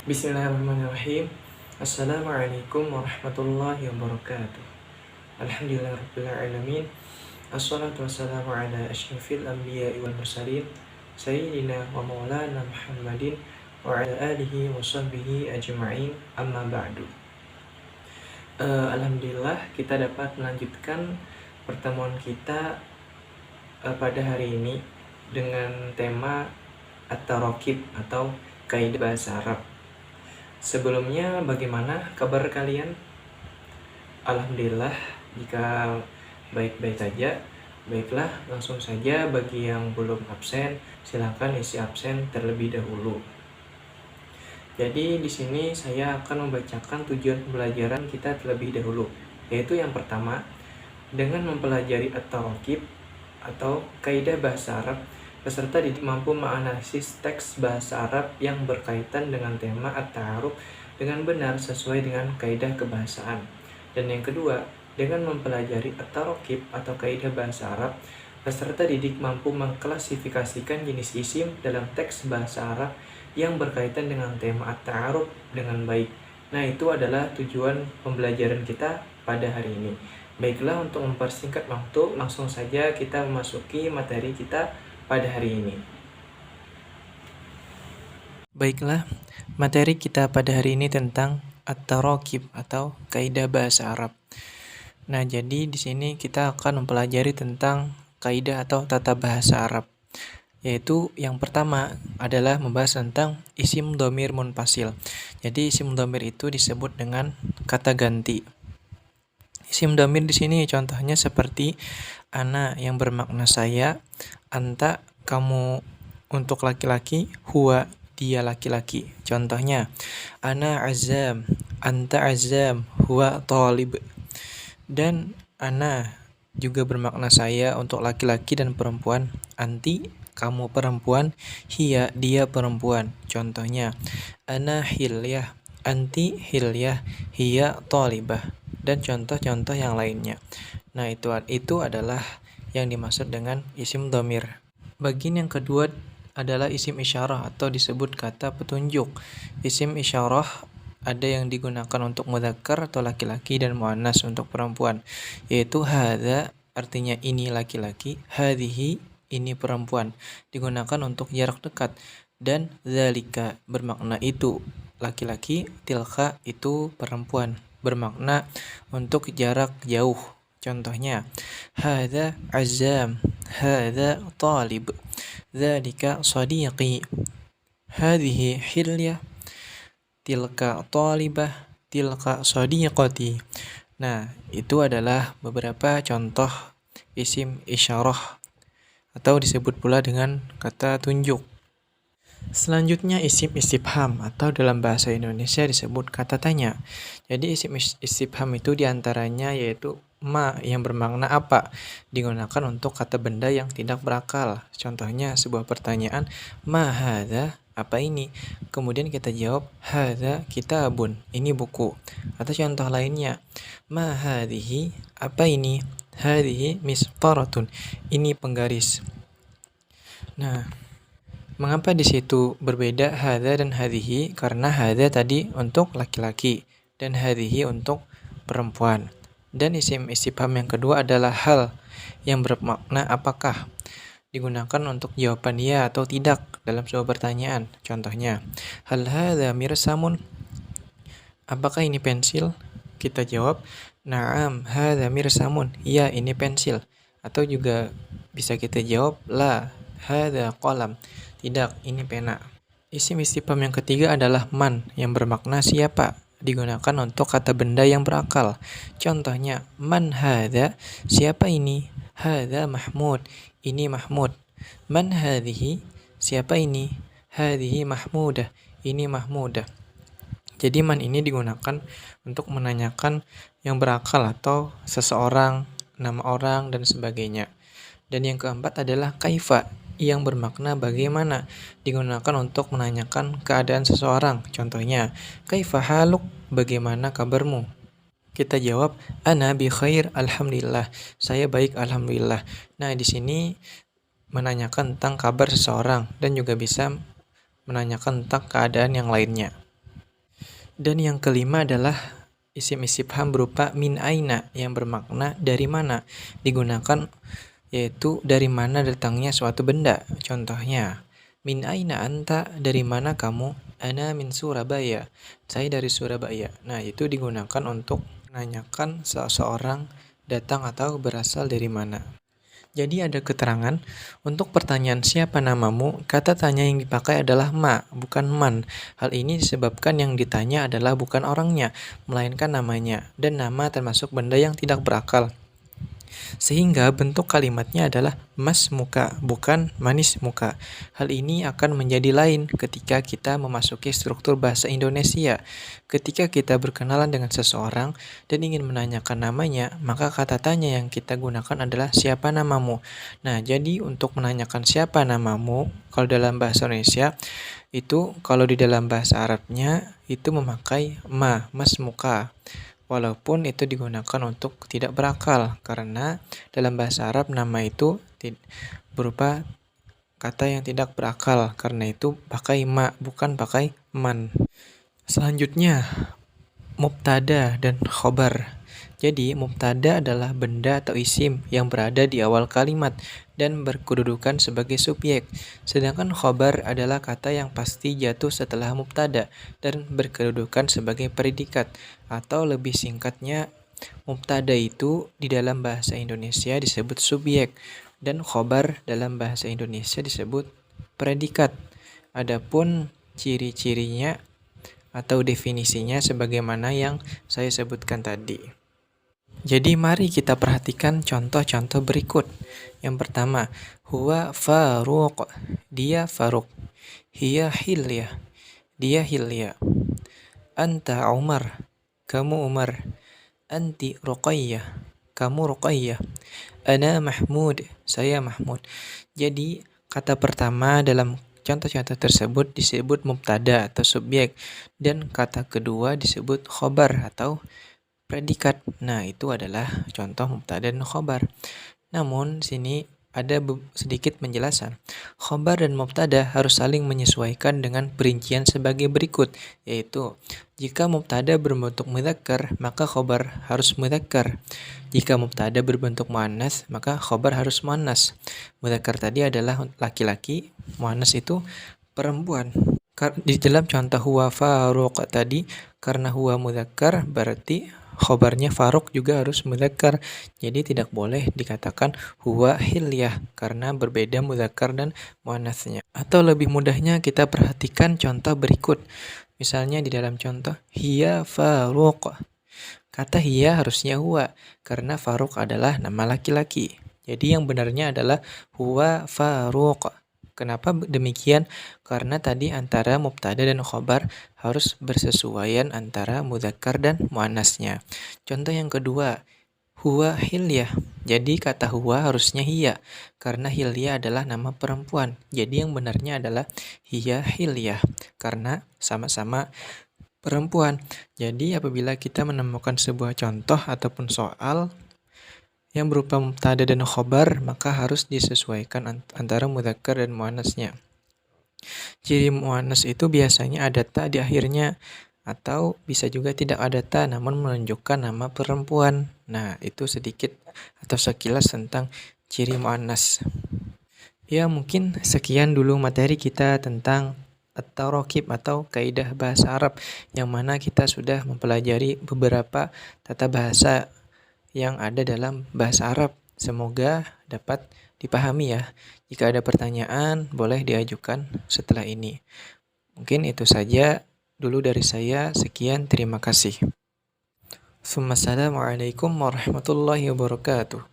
Bismillahirrahmanirrahim. Assalamualaikum warahmatullahi wabarakatuh. Alhamdulillahirrahmanirrahim. Assalatu wassalamu ala asyrafil anbiya'i wal mursalin Sayyidina wa maulana Muhammadin wa ala alihi wa sahbihi ajma'in, amma ba'du. Alhamdulillah kita dapat melanjutkan pertemuan kita pada hari ini dengan tema at-taraqib atau kaidah bahasa Arab. Sebelumnya, bagaimana kabar kalian? Alhamdulillah, jika baik-baik saja. Baiklah, langsung saja bagi yang belum absen, silakan isi absen terlebih dahulu. Jadi di sini saya akan membacakan tujuan pembelajaran kita terlebih dahulu, yaitu yang pertama, dengan mempelajari at-taraqib atau kaidah bahasa Arab, peserta didik mampu menganalisis teks bahasa Arab yang berkaitan dengan tema at-ta'aruf dengan benar sesuai dengan kaidah kebahasaan. Dan yang kedua, dengan mempelajari at-taraqib atau kaidah bahasa Arab, peserta didik mampu mengklasifikasikan jenis isim dalam teks bahasa Arab yang berkaitan dengan tema at-ta'aruf dengan baik. Nah, itu adalah tujuan pembelajaran kita pada hari ini. Baiklah, untuk mempersingkat waktu, langsung saja kita memasuki materi kita pada hari ini. Baiklah, materi kita pada hari ini tentang at-taraqib atau kaidah bahasa Arab. Nah, jadi di sini kita akan mempelajari tentang kaidah atau tata bahasa Arab. Yaitu yang pertama adalah membahas tentang isim dhamir munfasil. Jadi isim dhamir itu disebut dengan kata ganti. Isim dhamir di sini contohnya seperti ana yang bermakna saya, anta kamu untuk laki-laki, huwa dia laki-laki. Contohnya ana azam, anta azam, huwa talib. Dan ana juga bermakna saya untuk laki-laki dan perempuan, anti kamu perempuan, hiya dia perempuan. Contohnya ana hilyah, anti hilyah, hiya talibah, dan contoh-contoh yang lainnya. Nah, itu adalah yang dimaksud dengan isim dhamir. Bagian yang kedua adalah isim isyarah atau disebut kata petunjuk. Isim isyarah ada yang digunakan untuk mudzakkar atau laki-laki dan muannas untuk perempuan, yaitu hadza artinya ini laki-laki, hadhihi ini perempuan, digunakan untuk jarak dekat, dan dzalika bermakna itu laki-laki, tilka itu perempuan, bermakna untuk jarak jauh. Contohnya hadza azam, hadza talib, dzalika sadiqi, hadhihi hilyah, tilka talibah, tilka sadiqati. Nah, itu adalah beberapa contoh isim isyarah atau disebut pula dengan kata tunjuk. Selanjutnya isim istifham atau dalam bahasa Indonesia disebut kata tanya. Jadi isim istifham itu diantaranya yaitu ma yang bermakna apa, digunakan untuk kata benda yang tidak berakal. Contohnya sebuah pertanyaan, ma hadza, apa ini? Kemudian kita jawab hadza kitabun, ini buku. Atau contoh lainnya, ma hadhihi, apa ini? Hadhihi misfaratun, ini penggaris. Nah, mengapa di situ berbeda hadza dan hadhihi? Karena hadza tadi untuk laki-laki dan hadhihi untuk perempuan. Dan isim istifham yang kedua adalah hal yang bermakna apakah, digunakan untuk jawaban ya atau tidak dalam sebuah pertanyaan. Contohnya, hal hadza mirsamun, apakah ini pensil? Kita jawab, na'am hadza mirsamun, ya ini pensil. Atau juga bisa kita jawab, la hadza qalam, tidak ini pena. Isim istifham yang ketiga adalah man yang bermakna siapa, digunakan untuk kata benda yang berakal. Contohnya, man hadza, siapa ini? Hadza Mahmud, ini Mahmud. Man hadhihi, siapa ini? Hadhihi Mahmudah, ini Mahmudah. Jadi man ini digunakan untuk menanyakan yang berakal atau seseorang, nama orang, dan sebagainya. Dan yang keempat adalah kaifa yang bermakna bagaimana, digunakan untuk menanyakan keadaan seseorang. Contohnya, kaifa haluk, bagaimana kabarmu? Kita jawab, ana bi khair alhamdulillah, saya baik alhamdulillah. Nah, di sini menanyakan tentang kabar seseorang dan juga bisa menanyakan tentang keadaan yang lainnya. Dan yang kelima adalah isim istifham berupa min aina yang bermakna dari mana, digunakan yaitu dari mana datangnya suatu benda. Contohnya, min aina anta, dari mana kamu? Ana min Surabaya, saya dari Surabaya. Nah, itu digunakan untuk menanyakan seseorang datang atau berasal dari mana. Jadi ada keterangan, untuk pertanyaan siapa namamu, kata tanya yang dipakai adalah ma, bukan man. Hal ini disebabkan yang ditanya adalah bukan orangnya, melainkan namanya. Dan nama termasuk benda yang tidak berakal. Sehingga bentuk kalimatnya adalah mas muka, bukan manis muka. Hal ini akan menjadi lain ketika kita memasuki struktur bahasa Indonesia. Ketika kita berkenalan dengan seseorang dan ingin menanyakan namanya, maka kata tanya yang kita gunakan adalah siapa namamu. Nah, jadi untuk menanyakan siapa namamu, kalau dalam bahasa Indonesia, itu kalau di dalam bahasa Arabnya itu memakai ma, mas muka. Walaupun itu digunakan untuk tidak berakal, karena dalam bahasa Arab nama itu berupa kata yang tidak berakal, karena itu pakai ma, bukan pakai man. Selanjutnya, mubtada dan khobar. Jadi, mubtada adalah benda atau isim yang berada di awal kalimat dan berkedudukan sebagai subjek. Sedangkan khobar adalah kata yang pasti jatuh setelah mubtada dan berkedudukan sebagai predikat. Atau lebih singkatnya, mubtada itu di dalam bahasa Indonesia disebut subjek dan khobar dalam bahasa Indonesia disebut predikat. Adapun ciri-cirinya atau definisinya sebagaimana yang saya sebutkan tadi. Jadi mari kita perhatikan contoh-contoh berikut. Yang pertama, huwa Faruq, dia Faruq. Hiya Hilyah, dia Hilyah. Anta Umar, kamu Umar. Anti Ruqayyah, kamu Ruqayyah. Ana Mahmud, saya Mahmud. Jadi kata pertama dalam contoh-contoh tersebut disebut mubtada atau subjek, dan kata kedua disebut khobar atau predikat. Nah, itu adalah contoh mubtada dan khobar. Namun, sini ada sedikit penjelasan. Khobar dan mubtada harus saling menyesuaikan dengan perincian sebagai berikut, yaitu jika mubtada berbentuk mudzakkar, maka khobar harus mudzakkar. Jika mubtada berbentuk muannas, maka khobar harus muannas. Mudzakkar tadi adalah laki-laki, muannas itu perempuan. Di dalam contoh huwa Faruq tadi, karena huwa mudzakkar berarti khobarnya Faruq juga harus mudzakkar. Jadi tidak boleh dikatakan huwa Hilyah karena berbeda mudzakkar dan muannasnya. Atau lebih mudahnya kita perhatikan contoh berikut. Misalnya di dalam contoh hiya Faruq. Kata hiya harusnya huwa karena Faruq adalah nama laki-laki. Jadi yang benarnya adalah huwa Faruq. Kenapa demikian? Karena tadi antara mubtada dan khobar harus bersesuaian antara mudzakkar dan muannasnya. Contoh yang kedua, huwa Hilyah. Jadi kata huwa harusnya hiya, karena Hilyah adalah nama perempuan. Jadi yang benarnya adalah hiya Hilyah, karena sama-sama perempuan. Jadi apabila kita menemukan sebuah contoh ataupun soal yang berupa mubtada dan khobar, maka harus disesuaikan antara mudzakkar dan muannasnya. Ciri muannas itu biasanya ada ta di akhirnya, atau bisa juga tidak ada ta namun menunjukkan nama perempuan. Nah, itu sedikit atau sekilas tentang ciri muannas. Ya, mungkin sekian dulu materi kita tentang at-tarakib atau kaidah bahasa Arab, yang mana kita sudah mempelajari beberapa tata bahasa yang ada dalam bahasa Arab. Semoga dapat dipahami ya. Jika ada pertanyaan, boleh diajukan setelah ini. Mungkin itu saja dulu dari saya. Sekian, terima kasih. Assalamualaikum warahmatullahi wabarakatuh.